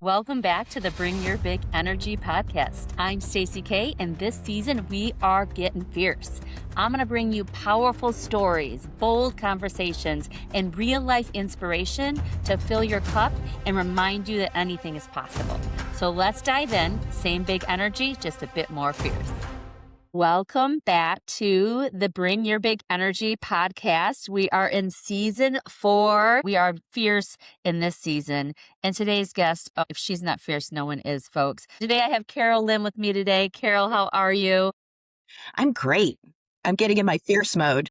Welcome back to the Bring Your Big Energy podcast. I'm Stacey K, and this season we are getting fierce. I'm going to bring you powerful stories, bold conversations, and real life inspiration to fill your cup and remind you that anything is possible. So let's dive in. Same big energy, just a bit more fierce. Welcome back to the Bring Your Big Energy podcast. We are in season 4. We are fierce in this season. And today's guest, if she's not fierce, no one is, folks. Today I have Carol Lin with me today. Carol, how are you? I'm great. I'm getting in my fierce mode.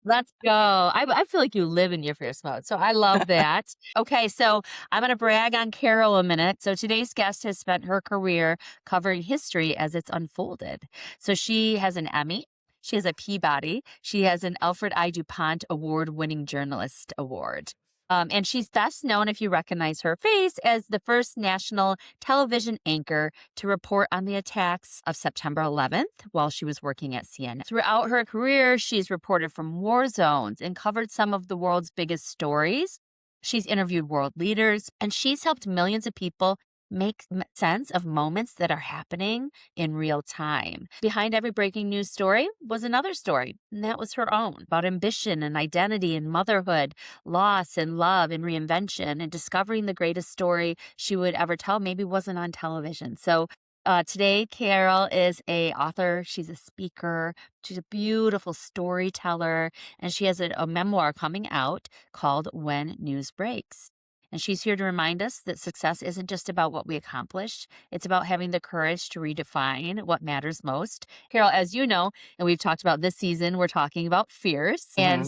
Let's go. I feel like you live in your fierce mode. So I love that. Okay, so I'm going to brag on Carol a minute. So today's guest has spent her career covering history as it's unfolded. So she has an Emmy. She has a Peabody. She has an Alfred I. DuPont Award-winning Journalist Award. And she's best known, if you recognize her face, as the first national television anchor to report on the attacks of September 11th while she was working at CNN. Throughout her career, she's reported from war zones and covered some of the world's biggest stories. She's interviewed world leaders, and she's helped millions of people make sense of moments that are happening in real time. Behind every breaking news story was another story, and that was her own, about ambition and identity and motherhood, loss and love and reinvention, and discovering the greatest story she would ever tell maybe wasn't on television. So today, Carol is an author. She's a speaker. She's a beautiful storyteller, and she has a memoir coming out called When News Breaks. And she's here to remind us that success isn't just about what we accomplish. It's about having the courage to redefine what matters most. Carol, as you know, and we've talked about this season, we're talking about fierce. And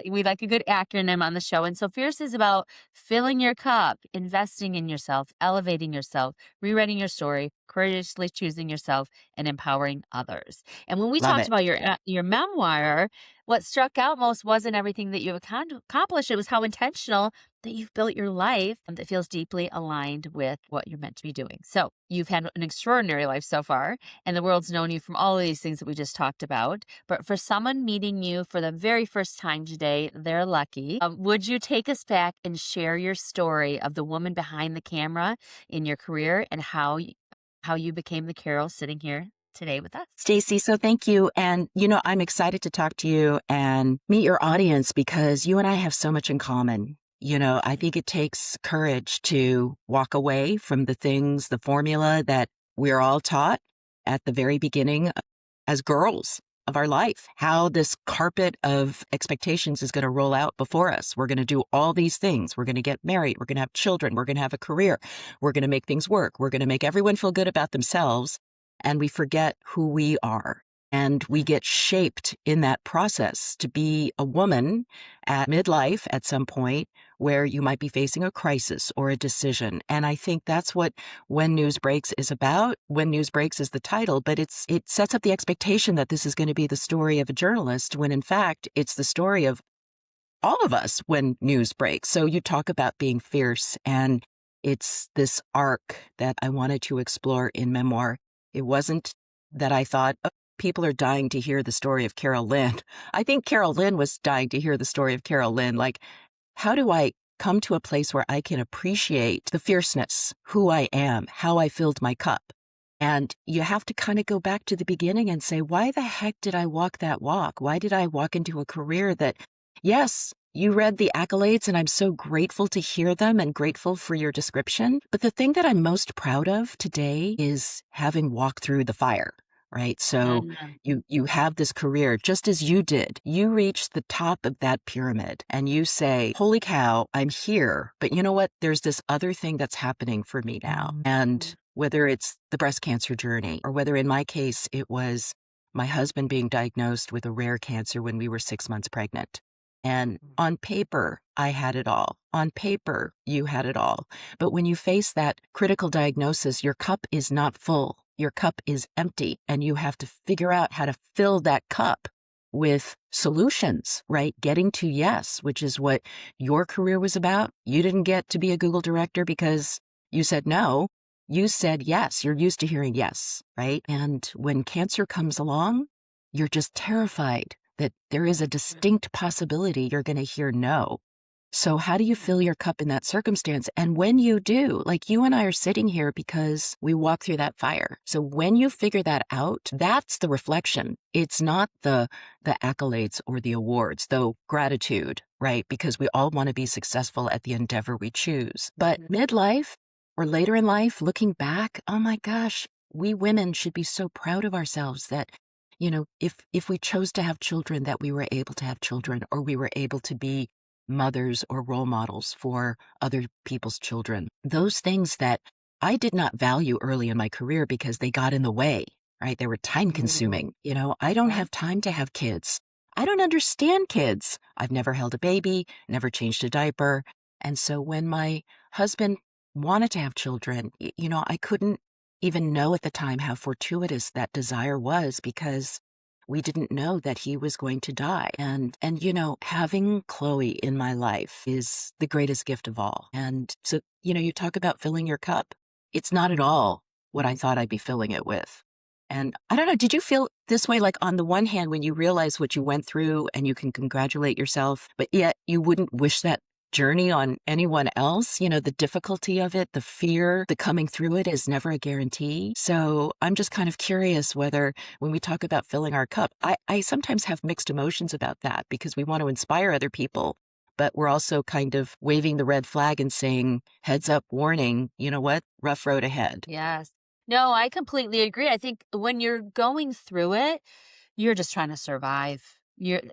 we like a good acronym on the show. And so fierce is about filling your cup, investing in yourself, elevating yourself, rewriting your story, courageously choosing yourself, and empowering others. And when we talked about your memoir, what struck out most wasn't everything that you've accomplished. It was how intentional that you've built your life that feels deeply aligned with what you're meant to be doing. So you've had an extraordinary life so far, and the world's known you from all of these things that we just talked about. But for someone meeting you for the very first time today, they're lucky. Would you take us back and share your story of the woman behind the camera in your career and how you became the Carol sitting here today with us? Stacey, so thank you. And, I'm excited to talk to you and meet your audience because you and I have so much in common. I think it takes courage to walk away from the formula that we're all taught at the very beginning as girls of our life, how this carpet of expectations is going to roll out before us. We're going to do all these things. We're going to get married. We're going to have children. We're going to have a career. We're going to make things work. We're going to make everyone feel good about themselves. And we forget who we are. And we get shaped in that process to be a woman at midlife at some point where you might be facing a crisis or a decision. And I think that's what When News Breaks is about. When News Breaks is the title, but it sets up the expectation that this is going to be the story of a journalist, when in fact, it's the story of all of us when news breaks. So you talk about being fierce, and it's this arc that I wanted to explore in memoir. It wasn't that I thought, people are dying to hear the story of Carol Lin. I think Carol Lin was dying to hear the story of Carol Lin. Like, how do I come to a place where I can appreciate the fierceness, who I am, how I filled my cup? And you have to kind of go back to the beginning and say, why the heck did I walk that walk? Why did I walk into a career that, yes, you read the accolades, and I'm so grateful to hear them and grateful for your description. But the thing that I'm most proud of today is having walked through the fire. Right. So you have this career just as you did. You reach the top of that pyramid and you say, holy cow, I'm here. But you know what? There's this other thing that's happening for me now. And whether it's the breast cancer journey, or whether in my case, it was my husband being diagnosed with a rare cancer when we were 6 months pregnant. And on paper, I had it all. On paper, you had it all. But when you face that critical diagnosis, your cup is not full. Your cup is empty, and you have to figure out how to fill that cup with solutions, right? Getting to yes, which is what your career was about. You didn't get to be a Google director because you said no. You said yes. You're used to hearing yes, right? And when cancer comes along, you're just terrified that there is a distinct possibility you're going to hear no. So, how do you fill your cup in that circumstance? And when you do, like you and I are sitting here because we walk through that fire. So, when you figure that out, that's the reflection. It's not the accolades or the awards, though gratitude, right? Because we all want to be successful at the endeavor we choose. But Mhm. midlife or later in life, looking back, oh my gosh, we women should be so proud of ourselves that if we chose to have children, that we were able to have children, or we were able to be mothers or role models for other people's children. Those things that I did not value early in my career because they got in the way, right? They were time Mhm. consuming. I don't Right. have time to have kids. I don't understand kids. I've never held a baby, never changed a diaper. And so when my husband wanted to have children, I couldn't even know at the time how fortuitous that desire was because we didn't know that he was going to die. And having Chloe in my life is the greatest gift of all. And so, you talk about filling your cup. It's not at all what I thought I'd be filling it with. And I don't know, did you feel this way, like on the one hand, when you realize what you went through and you can congratulate yourself, but yet you wouldn't wish that journey on anyone else? The difficulty of it, the fear, the coming through it is never a guarantee. So I'm just kind of curious whether when we talk about filling our cup, I sometimes have mixed emotions about that because we want to inspire other people, but we're also kind of waving the red flag and saying, heads up, warning, you know what? Rough road ahead. Yes. No, I completely agree. I think when you're going through it, you're just trying to survive.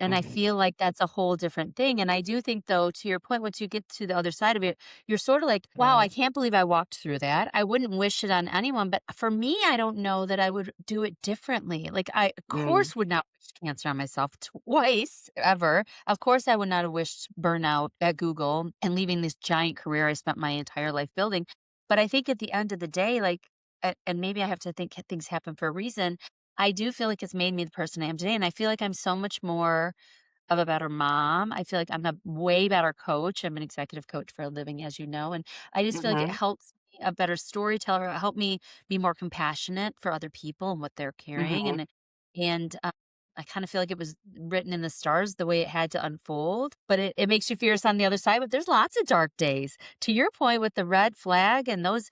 And I Mhm. feel like that's a whole different thing. And I do think though, to your point, once you get to the other side of it, you're sort of like, wow, I can't believe I walked through that. I wouldn't wish it on anyone. But for me, I don't know that I would do it differently. Like I, of Mm. course, would not wish cancer on myself twice ever. Of course, I would not have wished burnout at Google and leaving this giant career I spent my entire life building. But I think at the end of the day, like, and maybe I have to think things happen for a reason. I do feel like it's made me the person I am today, and I feel like I'm so much more of a better mom. I feel like I'm a way better coach. I'm an executive coach for a living, as you know, and I just feel like it Mhm. helps me a better storyteller. It helped me be more compassionate for other people and what they're carrying, Mhm. and I kind of feel like it was written in the stars the way it had to unfold. But it makes you fierce on the other side. But there's lots of dark days. To your point with the red flag, and those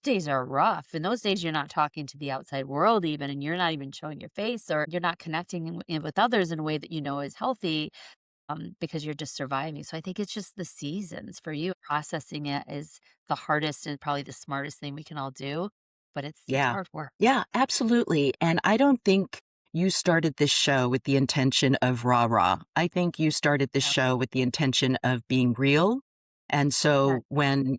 days are rough. And those days you're not talking to the outside world even, and you're not even showing your face, or you're not connecting with others in a way that you know is healthy, because you're just surviving. So I think it's just the seasons for you. Processing it is the hardest and probably the smartest thing we can all do, but it's Yeah. hard work. Yeah, absolutely. And I don't think you started this show with the intention of rah rah. I think you started this Yeah. show with the intention of being real. And Yeah. so when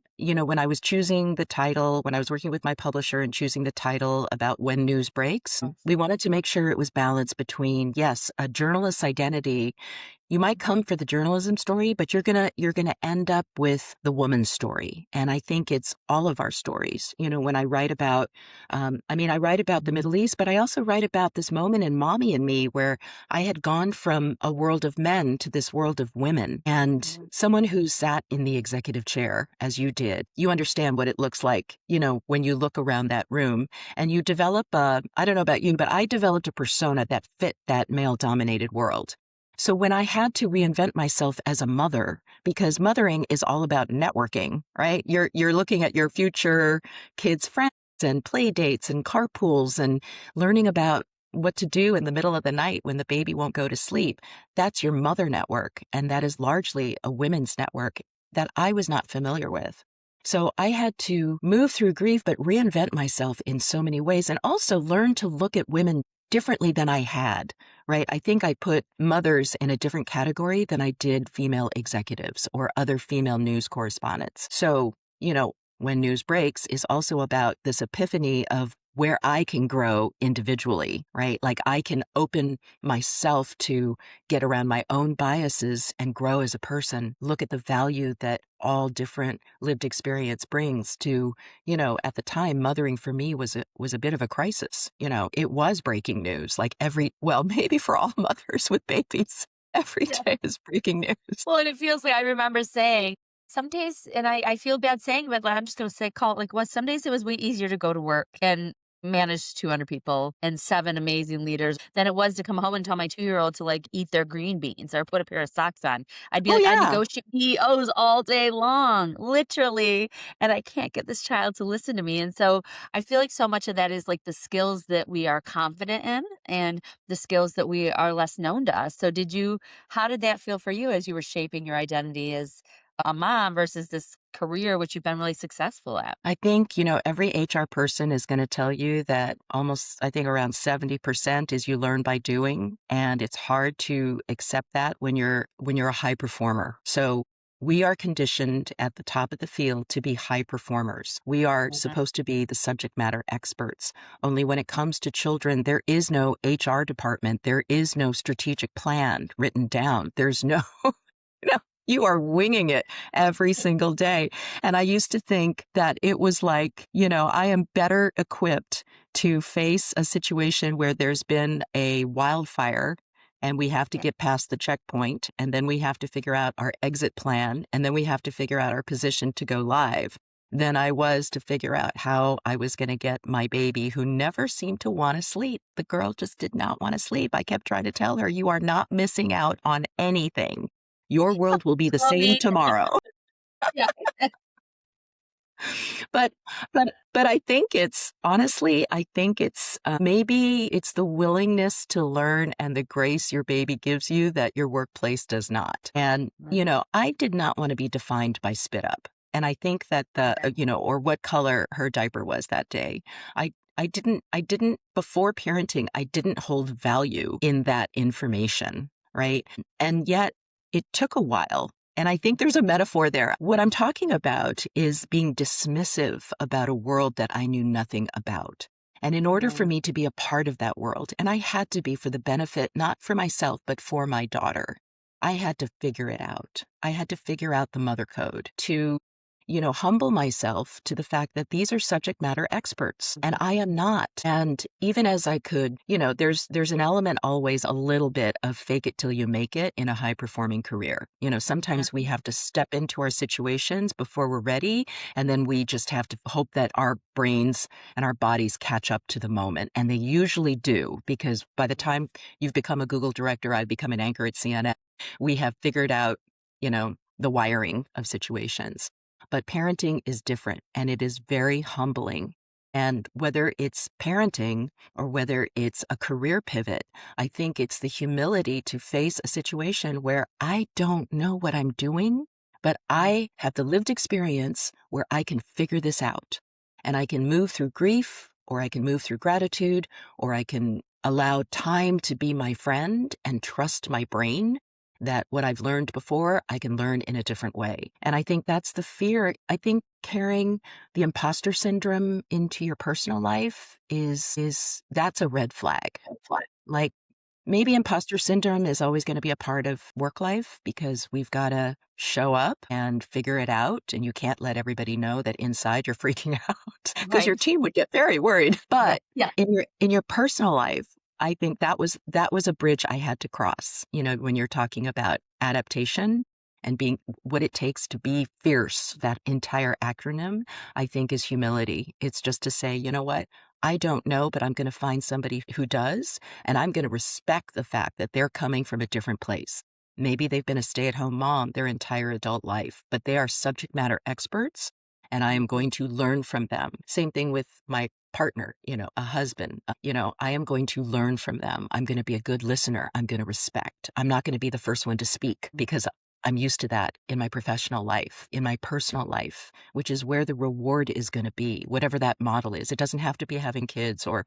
I was choosing the title, when I was working with my publisher and choosing the title about when news breaks, we wanted to make sure it was balanced between, yes, a journalist's identity. You might come for the journalism story, but you're gonna end up with the woman's story. And I think it's all of our stories. When I write about, I write about the Middle East, but I also write about this moment in Mommy and Me where I had gone from a world of men to this world of women. And Mhm. someone who sat in the executive chair, as you did, you understand what it looks like, when you look around that room and you develop I don't know about you, but I developed a persona that fit that male dominated world. So when I had to reinvent myself as a mother, because mothering is all about networking, right? You're looking at your future kids' friends and play dates and carpools and learning about what to do in the middle of the night when the baby won't go to sleep. That's your mother network, and that is largely a women's network that I was not familiar with. So I had to move through grief, but reinvent myself in so many ways and also learn to look at women differently than I had, right? I think I put mothers in a different category than I did female executives or other female news correspondents. So, when news breaks is also about this epiphany of where I can grow individually, right? Like I can open myself to get around my own biases and grow as a person, look at the value that all different lived experience brings to, at the time, mothering for me was a bit of a crisis. It was breaking news. Like well, maybe for all mothers with babies, every Yeah. day is breaking news. Well, and it feels like I remember saying some days, and I feel bad saying, but I'm just going to say, call it like what. Some days it was way easier to go to work, and manage 200 people and 7 amazing leaders than it was to come home and tell my 2-year-old to, like, eat their green beans or put a pair of socks on. Oh, I'd yeah. negotiate PEOs all day long, literally, and I can't get this child to listen to me, and so I feel like so much of that is, like, the skills that we are confident in and the skills that we are less known to us. So how did that feel for you as you were shaping your identity as a mom versus this career which you've been really successful at? I think, every HR person is going to tell you that almost, I think around 70% is you learn by doing. And it's hard to accept that when you're a high performer. So we are conditioned at the top of the field to be high performers. We are Mhm. supposed to be the subject matter experts. Only when it comes to children, there is no HR department. There is no strategic plan written down. There's no, no, you are winging it every single day. And I used to think that it was like, I am better equipped to face a situation where there's been a wildfire and we have to Yeah. get past the checkpoint, and then we have to figure out our exit plan, and then we have to figure out our position to go live, than I was to figure out how I was going to get my baby, who never seemed to want to sleep. The girl just did not want to sleep. I kept trying to tell her, "You are not missing out on anything. Your world will be the Tell same me. tomorrow." Yeah. But but I think it's honestly, I think it's, maybe it's the willingness to learn and the grace your baby gives you that your workplace does not. And, Mhm. I did not wanna be defined by spit up. And I think that Okay. or what color her diaper was that day. I didn't before parenting, I didn't hold value in that information, right? And yet it took a while, and I think there's a metaphor there. What I'm talking about is being dismissive about a world that I knew nothing about. And in order for Mhm. me to be a part of that world, and I had to be for the benefit, not for myself, but for my daughter, I had to figure it out. I had to figure out the mother code to, humble myself to the fact that these are subject matter experts and Mhm. I am not. And even as I could, there's an element always a little bit of fake it till you make it in a high performing career. Sometimes we Mhm. have to step into our situations before we're ready, and then we just have to hope that our brains and our bodies catch up to the moment. And they usually do, because by the time you've become a Google director, I've become an anchor at CNN, we have figured out, the wiring of situations. But parenting is different, and it is very humbling. And whether it's parenting or whether it's a career pivot, I think it's the humility to face a situation where I don't know what I'm doing, but Mhm. I have the lived experience where I can figure this out. And I can move through grief, or I can move through gratitude, or I can allow time to be my friend and trust my brain that what I've learned before, I can learn in a different way. And I think that's the fear. I think carrying the imposter syndrome into your personal life is that's a red flag. Like, maybe imposter syndrome is always going to be a part of work life because we've got to show up and figure it out. And you can't let everybody know that inside you're freaking out because your Right. team would get very worried. Right. But Yeah. in your personal life, I think that was a bridge I had to cross. When you're talking about adaptation and being what it takes to be fierce, that entire acronym, I think is humility. It's just to say, you know what? I don't know, but I'm going to find somebody who does, and I'm going to respect the fact that they're coming from a different place. Maybe they've been a stay at home mom their entire adult life, but they are subject matter experts, and I am Mhm. going to learn from them. Same thing with my partner, a husband. I am going to learn from them. I'm going to be a good listener. I'm going to respect. I'm not going to be the first one to speak because I'm used to that in my professional life, in my personal life, which is where the reward is going to be, whatever that model is. It doesn't have to be having kids or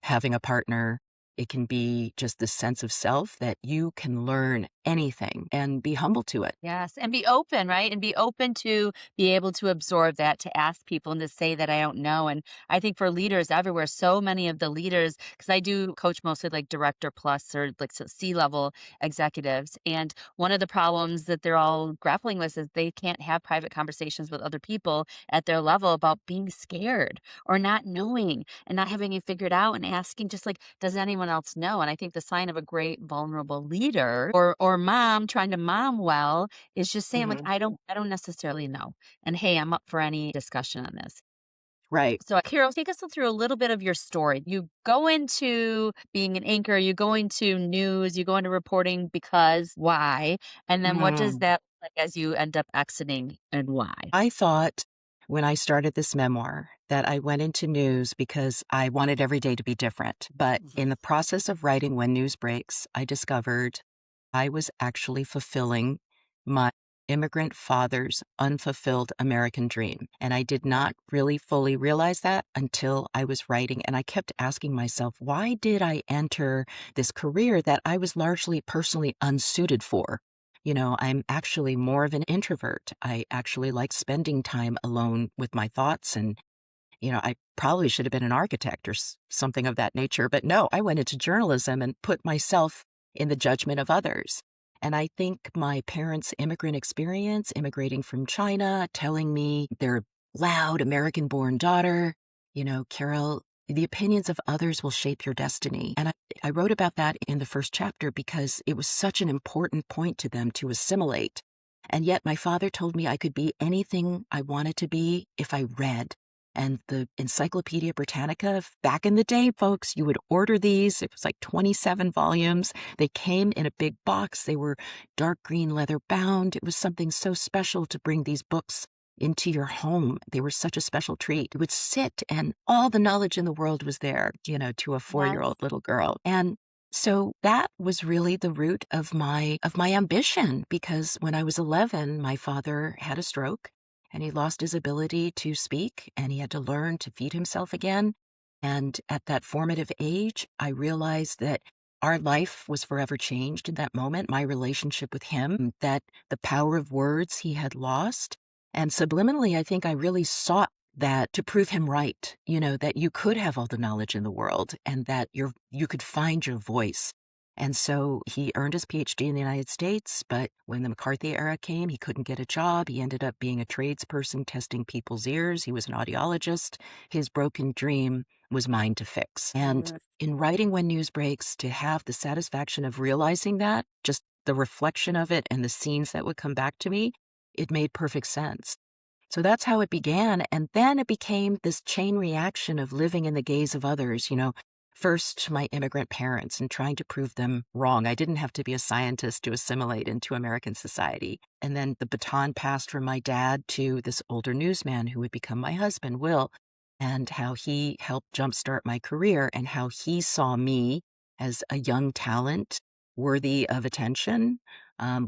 having a partner. It can be just the sense of self that you can learn anything and be humble to it. Yes, and be open, right? And be open to be able to absorb that, to ask people and to say that I don't know. And I think for leaders everywhere, so many of the leaders, because I do coach mostly like director plus or like C-level executives. And one of the problems that they're all grappling with is they can't have private conversations with other people at their level about being scared or not knowing and not having it figured out and asking just like, does anyone else know? And I think the sign of a great vulnerable leader or mom trying to mom well is just saying like, Mhm. I don't necessarily know. And hey, I'm up for any discussion on this. Right. So, Carol, take us through a little bit of your story. You go into being an anchor, you go into news, you go into reporting because why? And then what does Mm. that look like as you end up exiting and why? I thought when I started this memoir that I went into news because I wanted every day to be different. But Mhm. in the process of writing When News Breaks, I discovered I was actually fulfilling my immigrant father's unfulfilled American dream. And I did not really fully realize that until I was writing. And I kept asking myself, why did I enter this career that I was largely personally unsuited for? I'm actually more of an introvert. I actually like spending time alone with my thoughts. And, I probably should have been an architect or something of that nature. But no, I went into journalism and put myself in the judgment of others. And I think my parents' immigrant experience, immigrating from China, telling me their loud American born daughter, Carol, the opinions of others will shape your destiny. And I wrote about that in the first chapter because it was such an important point to them to assimilate. And yet my father told me I could be anything I wanted to be if I read. And the Encyclopedia Britannica, back in the day, folks, you would order these. It was like 27 volumes. They came in a big box. They were dark green leather bound. It was something so special to bring these books into your home. They were such a special treat. You would sit and all the knowledge in the world was there, to a 4-year-old Yes. little girl. And so that was really the root of my ambition, because when I was 11, my father had a stroke and he lost his ability to speak and he had to learn to feed himself again. And at that formative age, I realized that our life was forever changed in that moment, my relationship with him, that the power of words he had lost. And subliminally, I think I really sought that to prove him right, that you could have all the knowledge in the world and that you could find your voice. And so he earned his PhD in the United States, but when the McCarthy era came, he couldn't get a job. He ended up being a tradesperson testing people's ears. He was an audiologist. His broken dream was mine to fix. And Mm. in writing When News Breaks, to have the satisfaction of realizing that, just the reflection of it and the scenes that would come back to me, it made perfect sense. So that's how it began. And then it became this chain reaction of living in the gaze of others, first my immigrant parents and trying to prove them wrong. I didn't have to be a scientist to assimilate into American society. And then the baton passed from my dad to this older newsman who would become my husband, Will, and how he helped jumpstart my career and how he saw me as a young talent worthy of attention,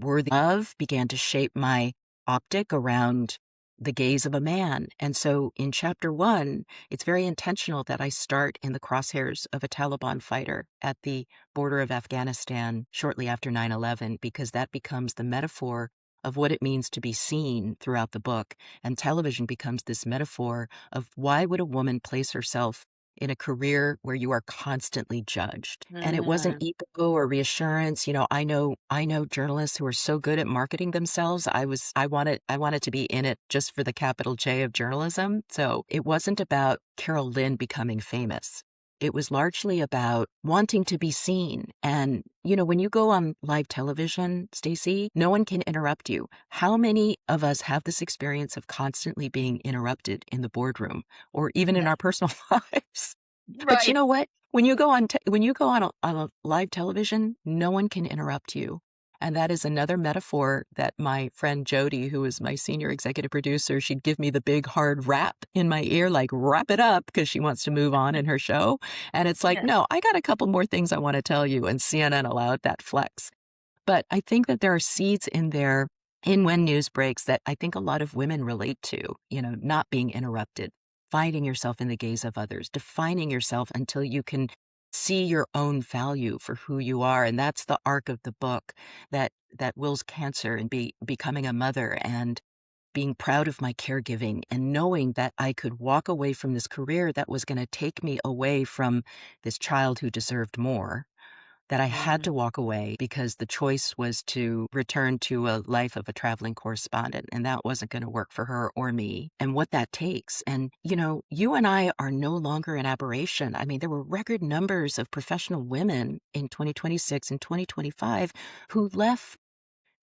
worthy of, began to shape my optic around the gaze of a man. And so in chapter 1, it's very intentional that I start in the crosshairs of a Taliban fighter at the border of Afghanistan shortly after 9/11, because that becomes the metaphor of what it means to be seen throughout the book. And television becomes this metaphor of why would a woman place herself in a career where you are constantly judged. And it wasn't Mm. ego or reassurance. I know journalists who are so good at marketing themselves. I wanted to be in it just for the capital J of journalism. So it wasn't about Carol Lin becoming famous. It was largely about wanting to be seen. And, when you go on live television, Stacey, no one can interrupt you. How many of us have this experience of constantly being interrupted in the boardroom or even in Yeah. our personal lives? But you Right. know what? When you go on a live television, no one can interrupt you. And that is another metaphor that my friend Jody, who is my senior executive producer, she'd give me the big hard rap in my ear, like wrap it up, because she wants to move on in her show. And it's like, Yeah. no, I got a couple more things I want to tell you. And CNN allowed that flex. But I think that there are seeds in there in When News Breaks that I think a lot of women relate to, not being interrupted, finding yourself in the gaze of others, defining yourself until you can see your own value for who you are. And that's the arc of the book, that Will's cancer and becoming a mother and being proud of my caregiving and knowing that I could walk away from this career that was going to take me away from this child who deserved more, that I had Mhm. to walk away because the choice was to return to a life of a traveling correspondent, and that wasn't going to work for her or me, and what that takes. And, you and I are no longer an aberration. I mean, there were record numbers of professional women in 2026 and 2025 who left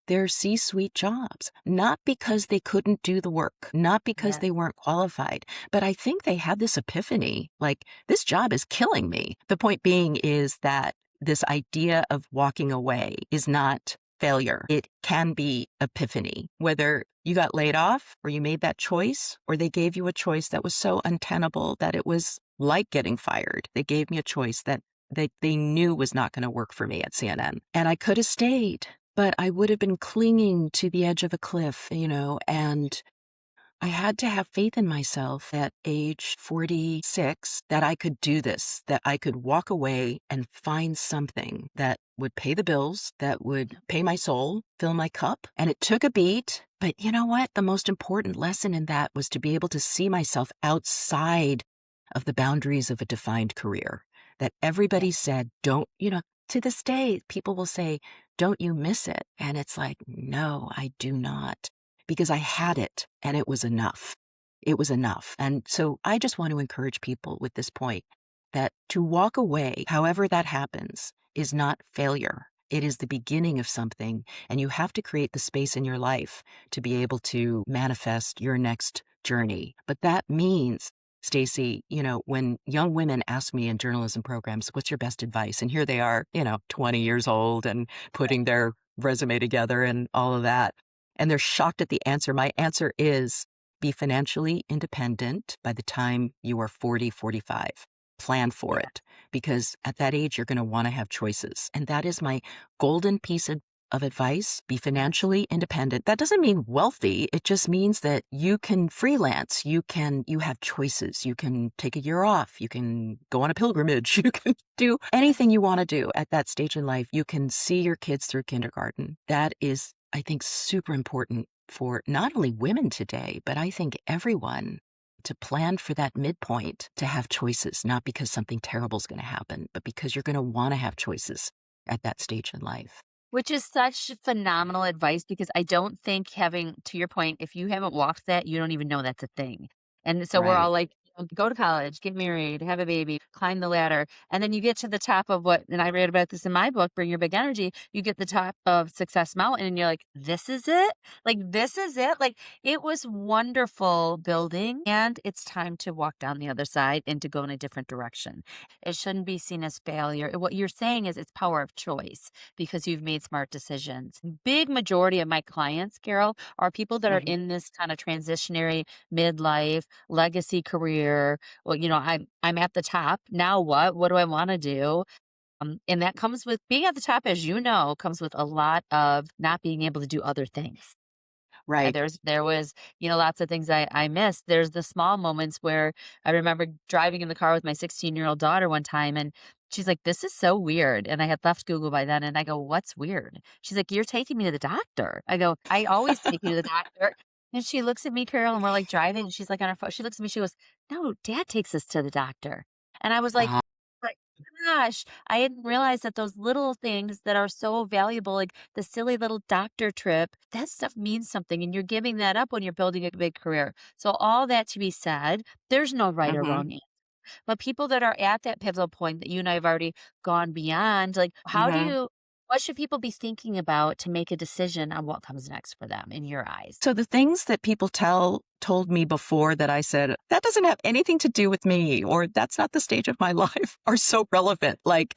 their C-suite jobs, not because they couldn't do the work, not because Yeah. they weren't qualified, but I think they had this epiphany, like, this job is killing me. The point being is that this idea of walking away is not failure. It can be epiphany, whether you got laid off or you made that choice, or they gave you a choice that was so untenable that it was like getting fired. They gave me a choice that they knew was not going to work for me at CNN. And I could have stayed, but I would have been clinging to the edge of a cliff, and I had to have faith in myself at age 46 that I could do this, that I could walk away and find something that would pay the bills, that would pay my soul, fill my cup. And it took a beat. But you know what? The most important lesson in that was to be able to see myself outside of the boundaries of a defined career. That Yeah. everybody said, don't, to this day, people will say, don't you miss it? And it's like, no, I do not, because I had it and it was enough. It was enough. And so I just want to encourage people with this point that to walk away, however that happens, is not failure. It is the beginning of something, and you have to create the space in your life to be able to manifest your next journey. But that means, Stacey, when young women ask me in journalism programs, what's your best advice? And here they are, 20 years old and putting their resume together and all of that. And they're shocked at the answer. My answer is be financially independent by the time you are 40, 45. Plan for Yeah. it, because at that age, you're going to want to have choices. And that is my golden piece of advice. Be financially independent. That doesn't mean wealthy. It just means that you can freelance. You have choices. You can take a year off. You can go on a pilgrimage. You can do anything you want to do at that stage in life. You can see your kids through kindergarten. That is, I think, super important for not only women today, but I think everyone, to plan for that midpoint, to have choices, not because something terrible is going to happen, but because you're going to want to have choices at that stage in life. Which is such phenomenal advice because I don't think having, to your point, if you haven't walked that, you don't even know that's a thing. And so we're all Right. like, go to college, get married, have a baby, climb the ladder. And then you get to the top of what, and I read about this in my book, Bring Your Big Energy. You get the top of Success Mountain and you're like, this is it? Like, this is it? Like, it was wonderful building and it's time to walk down the other side and to go in a different direction. It shouldn't be seen as failure. What you're saying is it's power of choice because you've made smart decisions. Big majority of my clients, Carol, are people that are Mhm. in this kind of transitionary midlife legacy career. Well, I'm at the top. Now what? What do I want to do? And that comes with being at the top, as you know, comes with a lot of not being able to do other things. Right. There was, lots of things I missed. There's the small moments where I remember driving in the car with my 16-year-old daughter one time, and she's like, "This is so weird." And I had left Google by then, and I go, "What's weird?" She's like, "You're taking me to the doctor." I go, "I always take you to the doctor." And she looks at me, Carol, and we're like driving, and she's like on her phone. She looks at me, she goes, "No, Dad takes us to the doctor." And I was Uh, like, gosh, I didn't realize that those little things that are so valuable, like the silly little doctor trip, that stuff means something. And you're giving that up when you're building a big career. So, all that to be said, there's no right or mhm, wrong answer. But people that are at that pivotal point that you and I have already gone beyond, like, mhm. what should people be thinking about to make a decision on what comes next for them in your eyes? So the things that people told me before that I said, that doesn't have anything to do with me, or that's not the stage of my life, are so relevant. Like,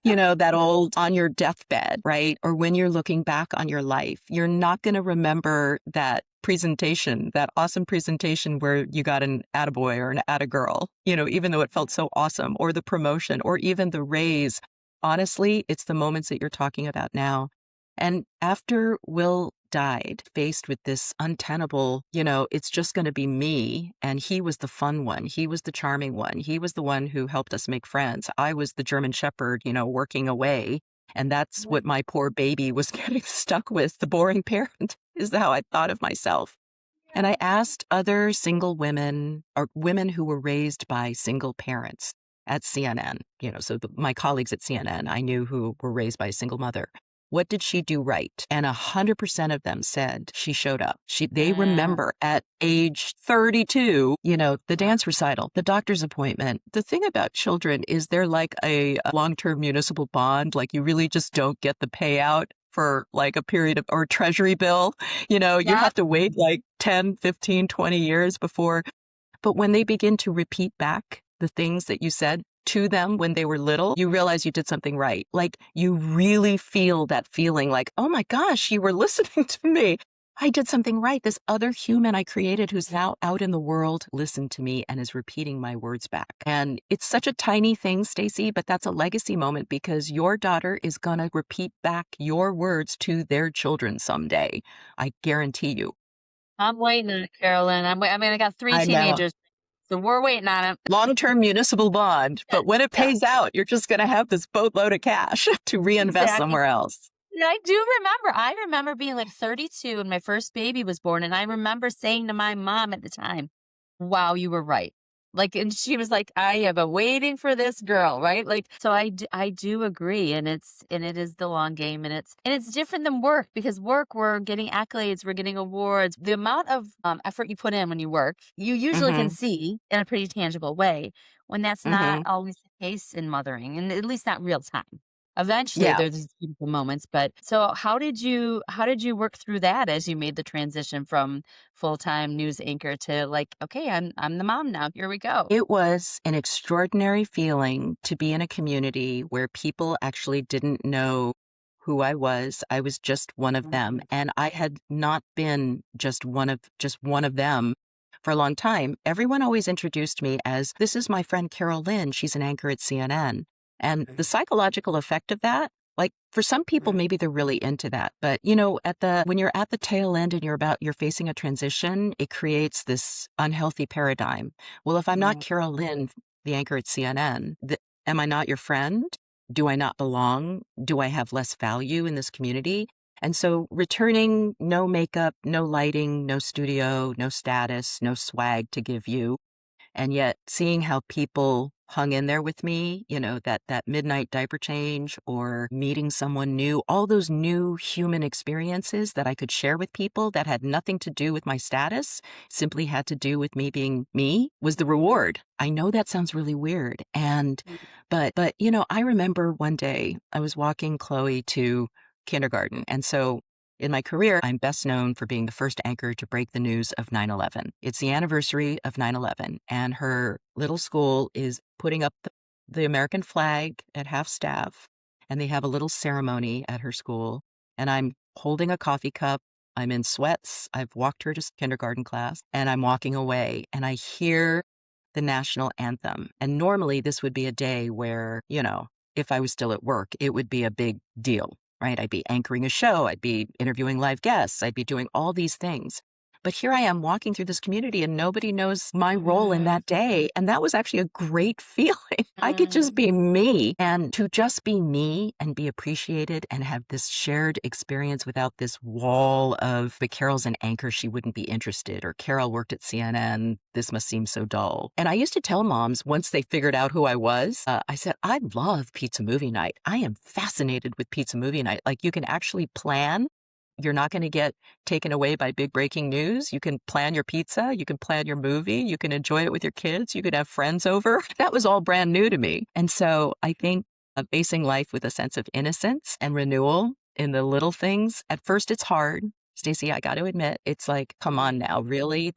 that old on your deathbed, right? Or when you're looking back on your life, you're not going to remember that presentation, that awesome presentation where you got an attaboy or an attagirl, even though it felt so awesome, or the promotion, or even the raise. Honestly, it's the moments that you're talking about now. And after Will died, faced with this untenable, it's just going to be me. And he was the fun one. He was the charming one. He was the one who helped us make friends. I was the German Shepherd, working away. And that's Yeah. what my poor baby was getting stuck with. The boring parent is how I thought of myself. And I asked other single women or women who were raised by single parents at CNN, so my colleagues at CNN, I knew who were raised by a single mother. What did she do right? And 100% of them said she showed up. They Yeah. remember at age 32, the dance recital, the doctor's appointment. The thing about children is they're like a long-term municipal bond. Like you really just don't get the payout for like a period of, or treasury bill, you Yeah. have to wait like 10, 15, 20 years before. But when they begin to repeat back the things that you said to them when they were little, you realize you did something right. Like you really feel that feeling like, oh my gosh, you were listening to me. I did something right. This other human I created who's now out in the world listened to me and is repeating my words back. And it's such a tiny thing, Stacey, but that's a legacy moment because your daughter is going to repeat back your words to their children someday. I guarantee you. I'm waiting on it, Carol Lin. I mean, I got 3 I know. teenagers, so we're waiting on it. Long-term municipal bond, but when it Yeah, pays out, you're just going to have this boatload of cash to reinvest exactly. somewhere else. Yeah, I do remember. I remember being like 32 and my first baby was born, and I remember saying to my mom at the time, "Wow, you were right." Like, and she was like, "I have been waiting for this girl," right? Like, so I do agree, and it is the long game, and it's different than work because work we're getting accolades, we're getting awards. The amount of effort you put in when you work, you usually can Mhm. see in a pretty tangible way. When that's not Mhm. always the case in mothering, and at least not real time. Eventually, Yeah. there's these beautiful moments, but so how did you work through that as you made the transition from full-time news anchor to like, "Okay, I'm the mom now. Here we go." It was an extraordinary feeling to be in a community where people actually didn't know who I was. I was just one of them, Mhm. and I had not been just one of them for a long time. Everyone always introduced me as, "This is my friend Carol Lin. She's an anchor at CNN." And the psychological effect of that, like for some people, maybe they're really into that. But when you're at the tail end and you're facing a transition, it creates this unhealthy paradigm. Well, if I'm not Mm. Carol Lin, the anchor at CNN, am I not your friend? Do I not belong? Do I have less value in this community? And so returning no makeup, no lighting, no studio, no status, no swag to give you, and yet seeing how people hung in there with me, that midnight diaper change or meeting someone new, all those new human experiences that I could share with people that had nothing to do with my status, simply had to do with me being me, was the reward. I know that sounds really weird. But I remember one day I was walking Chloe to kindergarten. And so in my career, I'm best known for being the first anchor to break the news of 9/11. It's the anniversary of 9/11, and her little school is putting up the American flag at half staff, and they have a little ceremony at her school. And I'm holding a coffee cup. I'm in sweats. I've walked her to kindergarten class, and I'm walking away, and I hear the national anthem. And normally, this would be a day where, if I was still at work, it would be a big deal, right? I'd be anchoring a show, I'd be interviewing live guests, I'd be doing all these things. But here I am walking through this community and nobody knows my role in Mhm. that day. And that was actually a great feeling. I could just Mhm. be me, and to just be me and be appreciated and have this shared experience without this wall of, but Carol's an anchor, she wouldn't be interested, or Carol worked at CNN, this must seem so dull. And I used to tell moms once they figured out who I was, I said, I love pizza movie night. I am fascinated with pizza movie night. Like you can actually plan. You're not going to get taken away by big breaking news. You can plan your pizza, you can plan your movie, you can enjoy it with your kids, you could have friends over. That was all brand new to me. And so I think facing life with a sense of innocence and renewal in the little things, at first it's hard. Stacey, I got to admit, it's like, come on now, really?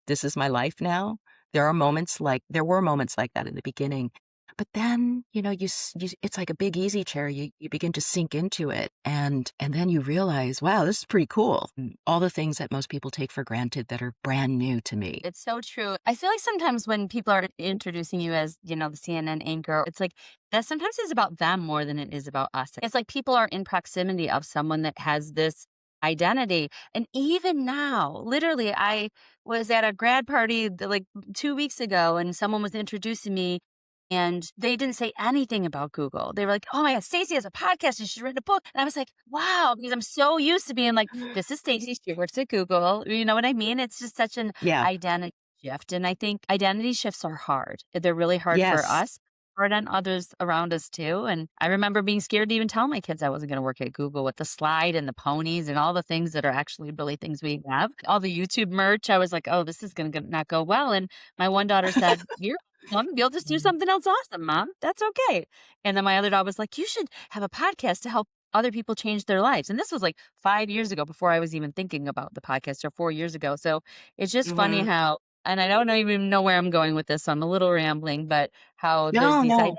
This is my life now? There were moments like that in the beginning. But then, it's like a big easy chair. You begin to sink into it, and then you realize, wow, this is pretty cool. All the things that most people take for granted that are brand new to me. It's so true. I feel like sometimes when people are introducing you as, the CNN anchor, it's like that sometimes is about them more than it is about us. It's like people are in proximity of someone that has this identity. And even now, literally, I was at a grad party like 2 weeks ago and someone was introducing me and they didn't say anything about Google. They were like, "Oh my God, Stacey has a podcast and she's written a book." And I was like, wow, because I'm so used to being like, this is Stacey, she works at Google. You know what I mean? It's just such an Yeah. identity shift. And I think identity shifts are hard. They're really hard for Yes. us, hard on others around us too. And I remember being scared to even tell my kids I wasn't going to work at Google with the slide and the ponies and all the things that are actually really things we have. All the YouTube merch. I was like, oh, this is going to not go well. And my one daughter said, "You're awesome. You'll just do something else awesome, mom. That's okay." And then my other daughter was like, "You should have a podcast to help other people change their lives. And this was like 5 years ago before I was even thinking about the podcast, or 4 years ago. So it's just funny Mhm. how, and I don't even know where I'm going with this. So I'm a little rambling, but how there's No, these no. ideas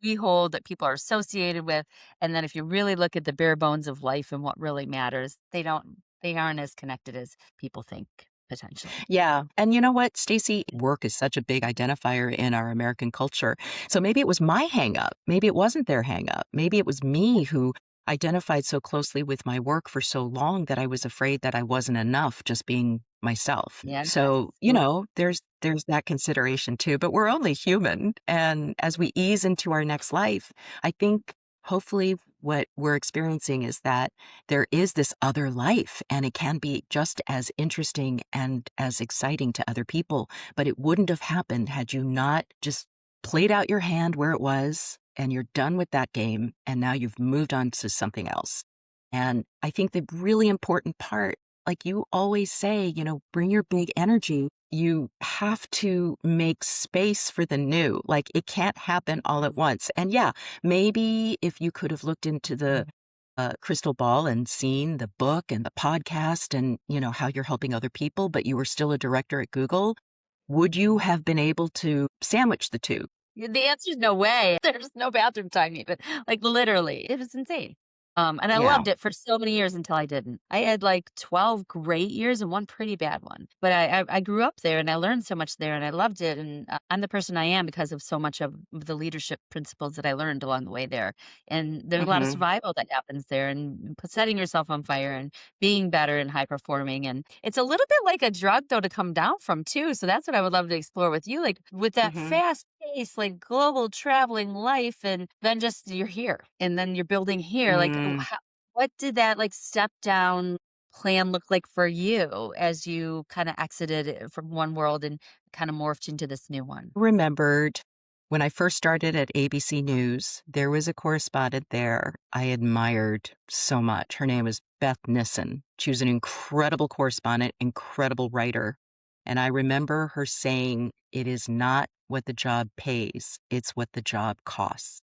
we hold that people are associated with. And then if you really look at the bare bones of life and what really matters, they aren't as connected as people think potentially. Yeah. And you know what, Stacey? Work is such a big identifier in our American culture. So maybe it was my hang up. Maybe it wasn't their hang up. Maybe it was me who identified so closely with my work for so long that I was afraid that I wasn't enough just being myself. Yeah. So, there's that consideration too, but we're only human. And as we ease into our next life, I think hopefully what we're experiencing is that there is this other life and it can be just as interesting and as exciting to other people. But it wouldn't have happened had you not just played out your hand where it was and you're done with that game and now you've moved on to something else. And I think the really important part, like you always say, bring your big energy. You have to make space for the new. Like it can't happen all at once. And yeah, maybe if you could have looked into the crystal ball and seen the book and the podcast and, how you're helping other people, but you were still a director at Google, would you have been able to sandwich the two? Yeah, the answer is no way. There's no bathroom time even, like, literally. It was insane. And I Yeah. loved it for so many years until I didn't. I had, like, 12 great years and one pretty bad one. But I grew up there and I learned so much there and I loved it, and, I'm the person I am because of so much of the leadership principles that I learned along the way there. And there's a lot of Hmm. survival that happens there, and setting yourself on fire and being better and high performing, and it's a little bit like a drug, though, to come down from too, so that's what I would love to explore with you, like, with that Hmm. fast pace, like, global traveling life, and then just you're here, and then you're building here, like, Mm. what did that, like, step down plan look like for you as you kinda exited, from one world and kinda morphed into this new one? Remembered when I first started at ABC News, there was a correspondent there I admired so much. Her name was Beth Nissen. She was an incredible correspondent, incredible writer. And I remember her saying, "It is not what the job pays, it's what the job costs."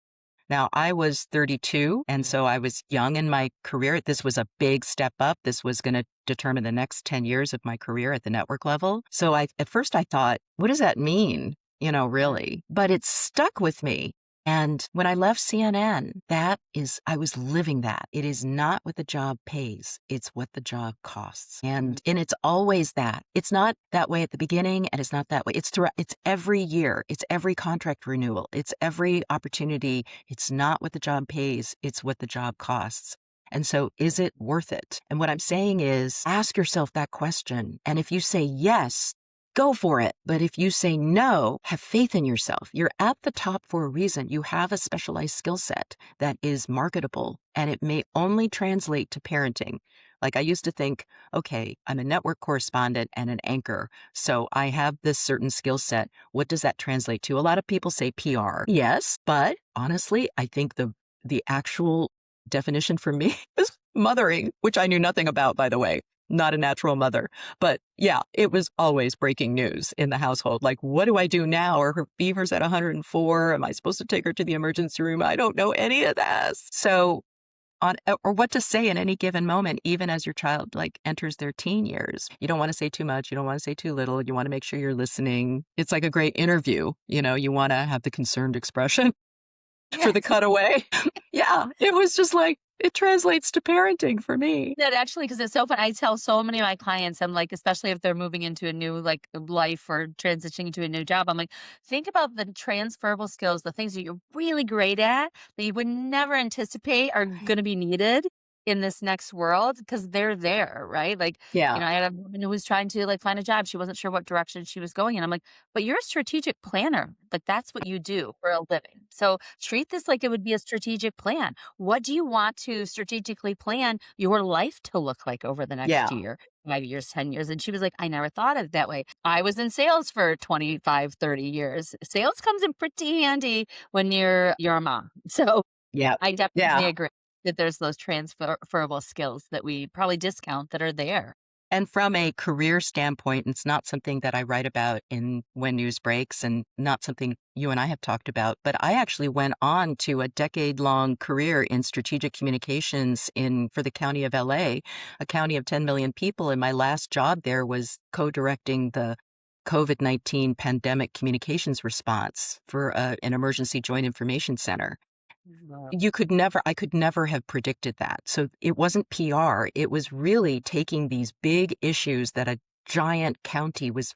Now, I was 32, and so I was young in my career. This was a big step up. This was going to determine the next 10 years of my career at the network level. So at first I thought, what does that mean? Yeah. Really? But it stuck with me. And when I left CNN, I was living that. It is not what the job pays, it's what the job costs. And it's always that. It's not that way at the beginning and it's not that way. It's every year. It's every contract renewal. It's every opportunity. It's not what the job pays, it's what the job costs. And so is it worth it? And what I'm saying is ask yourself that question. And if you say yes, go for it. But if you say no, have faith in yourself. You're at the top for a reason. You have a specialized skill set that is marketable, and it may only translate to parenting. Like I used to think, okay, I'm a network correspondent and an anchor, so I have this certain skill set. What does that translate to? A lot of people say PR. Yes, but honestly, I think the actual definition for me is mothering, which I knew nothing about, by the way. Not a natural mother. But yeah, it was always breaking news in the household. Like, what do I do now? Or her fever's at 104. Am I supposed to take her to the emergency room? I don't know any of this. So or what to say in any given moment, even as your child like enters their teen years. You don't want to say too much. You don't want to say too little. You want to make sure you're listening. It's like a great interview. You want to have the concerned expression for the Yes. cutaway. Yeah, it was just like, it translates to parenting for me. That actually, because it's so fun. I tell so many of my clients, I'm like, especially if they're moving into a new like life or transitioning to a new job, I'm like, think about the transferable skills, the things that you're really great at that you would never anticipate are Right. going to be needed in this next world because they're there, right? Like, Yeah. I had a woman who was trying to like find a job. She wasn't sure what direction she was going in. I'm like, but you're a strategic planner. Like that's what you do for a living. So treat this like it would be a strategic plan. What do you want to strategically plan your life to look like over the next Yeah. year, 5 years, 10 years? And she was like, I never thought of it that way. I was in sales for 25, 30 years. Sales comes in pretty handy when you're a mom. So Yeah. I definitely Yeah. agree that there's those transferable skills that we probably discount that are there. And from a career standpoint, it's not something that I write about in When News Breaks and not something you and I have talked about, but I actually went on to a decade-long career in strategic communications in for the county of LA, a county of 10 million people, and my last job there was co-directing the COVID-19 pandemic communications response for an emergency joint information center. Wow. I could never have predicted that. So it wasn't PR. It was really taking these big issues that a giant county was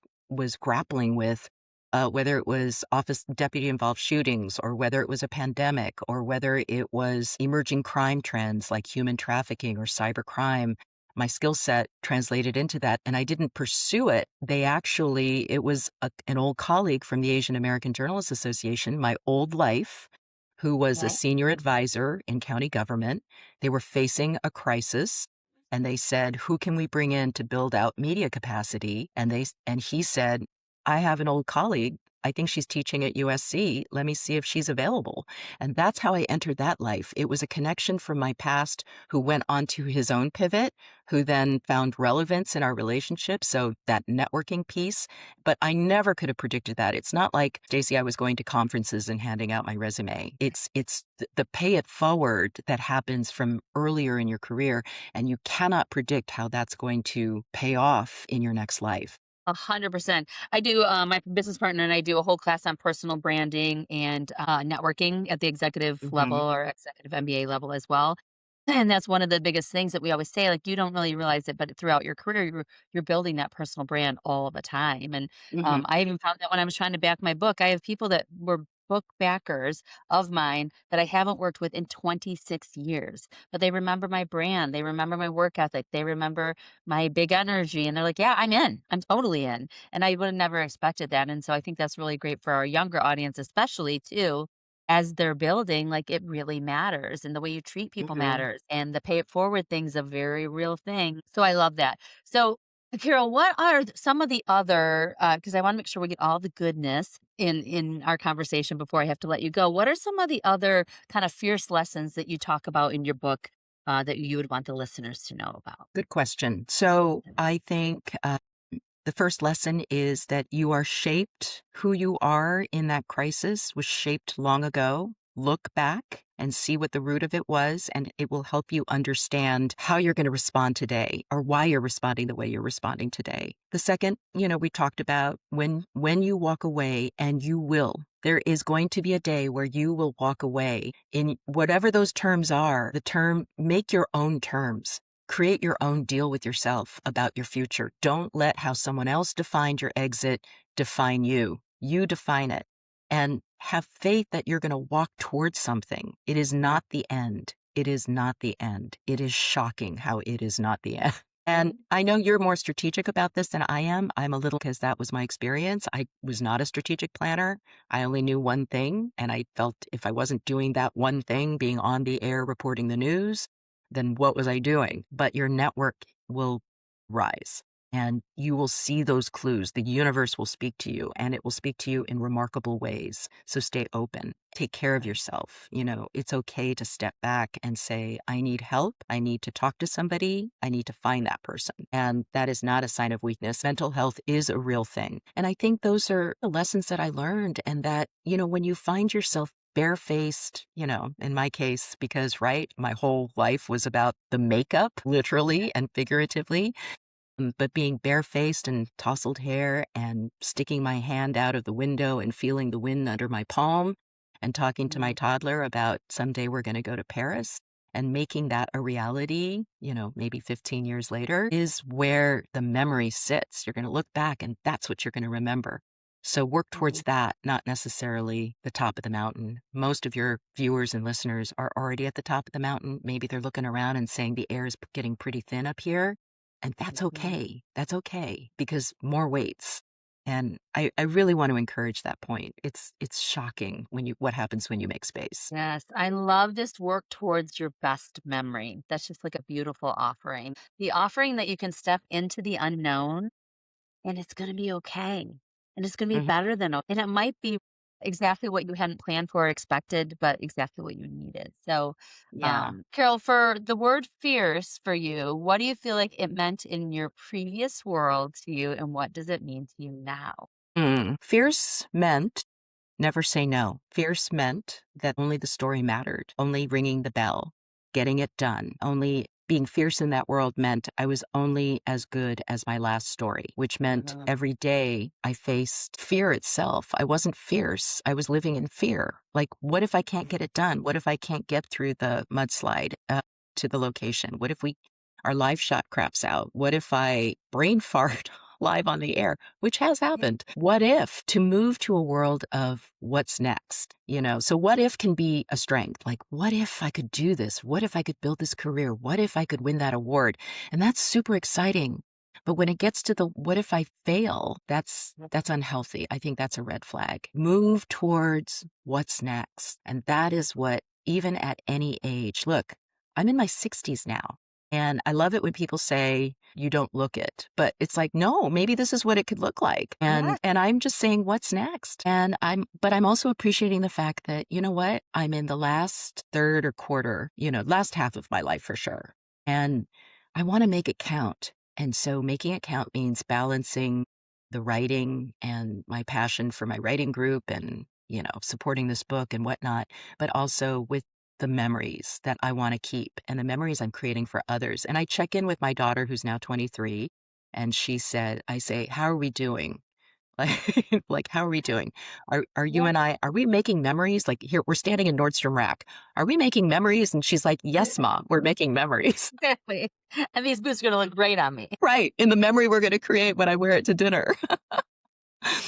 grappling with, whether it was office deputy involved shootings or whether it was a pandemic or whether it was emerging crime trends like human trafficking or cybercrime. My skill set translated into that, and I didn't pursue it. It was an old colleague from the Asian American Journalists Association, my old life, who was a Okay. senior advisor in county government. They were facing a crisis and they said, "Who can we bring in to build out media capacity?" And he said, "I have an old colleague. I think she's teaching at USC. Let me see if she's available." And that's how I entered that life. It was a connection from my past who went on to his own pivot, who then found relevance in our relationship. So that networking piece, but I never could have predicted that. It's not like, Stacey, I was going to conferences and handing out my resume. It's the pay it forward that happens from earlier in your career, and you cannot predict how that's going to pay off in your next life. 100%. I do, my business partner and I do a whole class on personal branding and networking at the executive level Mhm, or executive MBA level as well. And that's one of the biggest things that we always say, like, you don't really realize it, but throughout your career, you're building that personal brand all the time. And mhm, I even found that when I was trying to back my book, I have people that were book backers of mine that I haven't worked with in 26 years, but they remember my brand, they remember my work ethic, they remember my big energy, and they're like, "Yeah, I'm in. I'm totally in." And I would have never expected that. And so I think that's really great for our younger audience, especially too, as they're building, like, it really matters, and the way you treat people mhm. matters, and the pay it forward thing's a very real thing. So I love that. So, Carol, what are some of the other, because I want to make sure we get all the goodness in our conversation before I have to let you go. What are some of the other kind of fierce lessons that you talk about in your book, that you would want the listeners to know about? Good question. So I think the first lesson is that you are shaped. Who you are in that crisis was shaped long ago. Look back and see what the root of it was, and it will help you understand how you're going to respond today or why you're responding the way you're responding today. The second, we talked about when you walk away, and you will. There is going to be a day where you will walk away in whatever those terms are. The term, make your own terms. Create your own deal with yourself about your future. Don't let how someone else defined your exit define you. You define it. And have faith that you're going to walk towards something. It is not the end. It is not the end. It is shocking how it is not the end. And I know you're more strategic about this than I am. I'm a little, because that was my experience. I was not a strategic planner. I only knew one thing. And I felt if I wasn't doing that one thing, being on the air reporting the news, then what was I doing? But your network will rise and you will see those clues. The universe will speak to you, and it will speak to you in remarkable ways. So stay open, take care of yourself. It's okay to step back and say, I need help. I need to talk to somebody. I need to find that person. And that is not a sign of weakness. Mental health is a real thing. And I think those are the lessons that I learned. And that, when you find yourself barefaced, in my case, because, right, my whole life was about the makeup, literally and figuratively, but being barefaced and tousled hair and sticking my hand out of the window and feeling the wind under my palm and talking to my Mhm. toddler about someday we're going to go to Paris and making that a reality, maybe 15 years later, is where the memory sits. You're going to look back and that's what you're going to remember. So work towards Mhm. that, not necessarily the top of the mountain. Most of your viewers and listeners are already at the top of the mountain. Maybe they're looking around and saying the air is getting pretty thin up here. And that's Mhm. okay. That's okay, because more waits. And I really want to encourage that point. It's shocking what happens when you make space. Yes, I love this work towards your best memory. That's just like a beautiful offering. The offering that you can step into the unknown and it's going to be okay. And it's going to be Mhm. better than, and it might be exactly what you hadn't planned for or expected, but exactly what you needed. So, Yeah. Carol, for the word fierce for you, what do you feel like it meant in your previous world to you, and what does it mean to you now? Fierce meant never say no. Fierce meant that only the story mattered, only ringing the bell, getting it done. Only being fierce in that world meant I was only as good as my last story, which meant Mhm. every day I faced fear itself. I wasn't fierce. I was living in fear. Like, what if I can't get it done? What if I can't get through the mudslide to the location? What if our live shot craps out? What if I brain fart live on the air, which has happened? What if to move to a world of what's next? So what if can be a strength. Like, what if I could do this? What if I could build this career? What if I could win that award? And that's super exciting. But when it gets to the what if I fail, that's unhealthy. I think that's a red flag. Move towards what's next. And that is what, even at any age, look, I'm in my 60s now. And I love it when people say, you don't look it. But it's like, no, maybe this is what it could look like. Yeah. And I'm just saying what's next. But I'm also appreciating the fact that, you know what? I'm in the last third or quarter, last half of my life for sure. And I want to make it count. And so making it count means balancing the writing and my passion for my writing group and, supporting this book and whatnot, but also with the memories that I want to keep and the memories I'm creating for others. And I check in with my daughter, who's now 23, and I say, how are we doing? Like, how are we doing? Are you Yeah. and I, are we making memories? Like, here, we're standing in Nordstrom Rack. Are we making memories? And she's like, yes, Mom, we're making memories. Exactly. And these boots are gonna look great on me. Right. In the memory we're going to create when I wear it to dinner.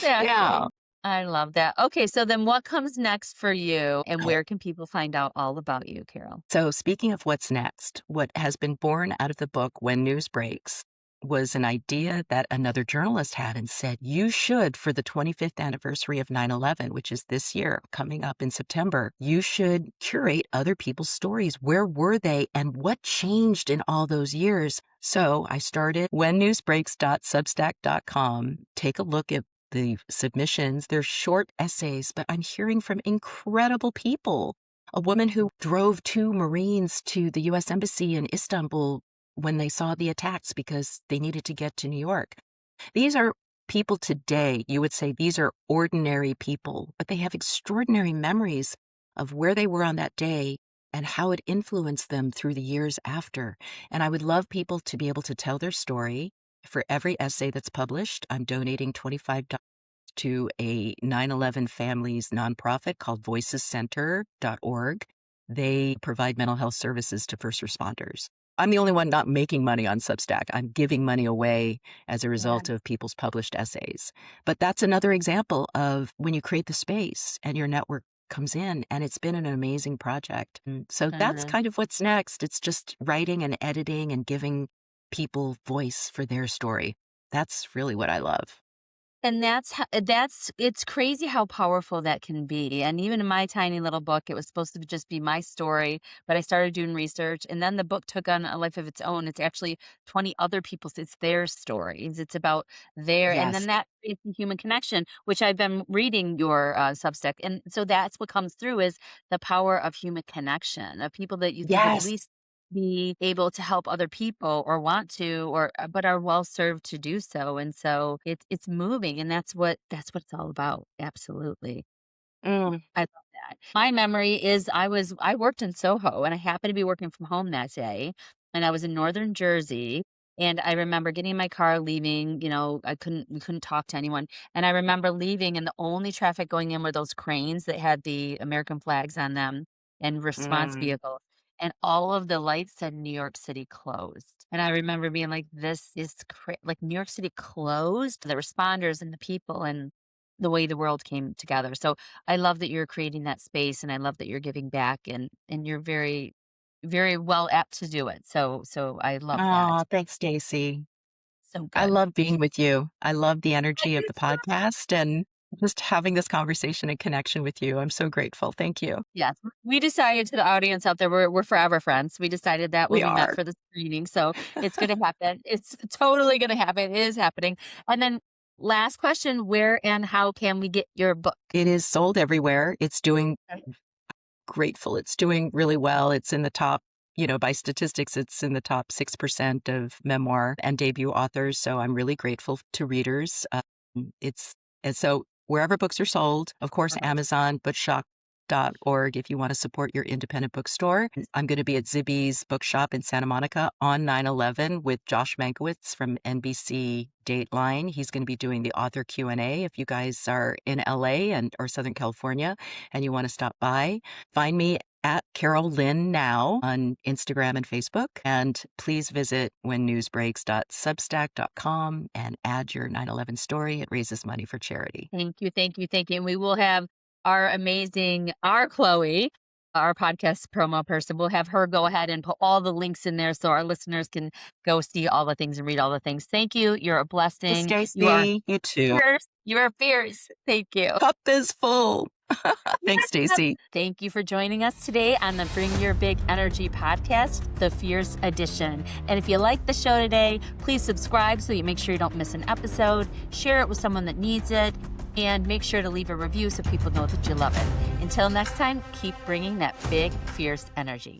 Yeah. Exactly. I love that. Okay, so then what comes next for you, and where can people find out all about you, Carol? So, speaking of what's next, what has been born out of the book When News Breaks was an idea that another journalist had and said, you should, for the 25th anniversary of 9/11, which is this year coming up in September, you should curate other people's stories. Where were they and what changed in all those years? So, I started whennewsbreaks.substack.com. Take a look at the submissions. They're short essays, but I'm hearing from incredible people. A woman who drove two Marines to the U.S. Embassy in Istanbul when they saw the attacks because they needed to get to New York. These are people today, you would say these are ordinary people, but they have extraordinary memories of where they were on that day and how it influenced them through the years after. And I would love people to be able to tell their story. For every essay that's published, I'm donating $25 to a 9/11 families nonprofit called voicescenter.org. They provide mental health services to first responders. I'm the only one not making money on Substack. I'm giving money away as a Yeah. result of people's published essays. But that's another example of when you create the space and your network comes in, and it's been an amazing project. And so that's Uh, kind of what's next. It's just writing and editing and giving people voice for their story. That's really what I love. And that's it's crazy how powerful that can be, and even in my tiny little book, it was supposed to just be my story, but I started doing research, and then the book took on a life of its own. It's actually 20 other people's it's their stories. It's about their and then Yes. that creates a human connection, which I've been reading your, Substack, and so that's what comes through is the power of human connection, of people that you think would at Yes. least be able to help other people or want to or but are well served to do so, and so it's moving, and that's what it's all about, absolutely. Mm, I love that. My memory is I worked in Soho, and I happened to be working from home that day, and I was in Northern Jersey, and I remember getting in my car, leaving, we couldn't talk to anyone, and I remember leaving, and the only traffic going in were those cranes that had the American flags on them and response mm. vehicles, and all of the lights said New York City closed, and I remember being like, "This is like, New York City closed?" The responders and the people and the way the world came together, so I love that you're creating that space, and I love that you're giving back, and you're very, very well apt to do it. So I love that. Aw, thanks, Stacey. So I good. love being with you. I love the I energy do of the too. podcast and just having this conversation and connection with you. I'm so grateful. Thank you. Yes, we decided to the audience out there, we're forever friends. We decided that when We we met are. for the screening, so it's gonna happen. It's totally gonna happen. It is happening. And then last question, where and how can we get your book? It is sold everywhere. It's doing grateful. It's doing really well. It's in the top, by statistics, it's in the top 6% of memoir and debut authors. So I'm really grateful to readers. And so wherever books are sold, of course, Amazon, bookshop.org if you want to support your independent bookstore. I'm going to be at Zibby's Bookshop in Santa Monica on 9/11 with Josh Mankiewicz from NBC Dateline. He's going to be doing the author Q&A. If you guys are in LA or Southern California and you want to stop by, find me at Carol Lin now on Instagram and Facebook. And please visit whennewsbreaks.substack.com and add your 9/11 story. It raises money for charity. Thank you, thank you, thank you. And we will have our Chloe, our podcast promo person. We'll have her go ahead and put all the links in there so our listeners can go see all the things and read all the things. Thank you. You're a blessing. Stacey, you too. Fierce. You are fierce. Thank you. Cup is full. Thanks, Stacey. Thank you for joining us today on the Bring Your Big Energy podcast, the Fierce Edition. And if you like the show today, please subscribe so you make sure you don't miss an episode. Share it with someone that needs it. And make sure to leave a review so people know that you love it. Until next time, keep bringing that big, fierce energy.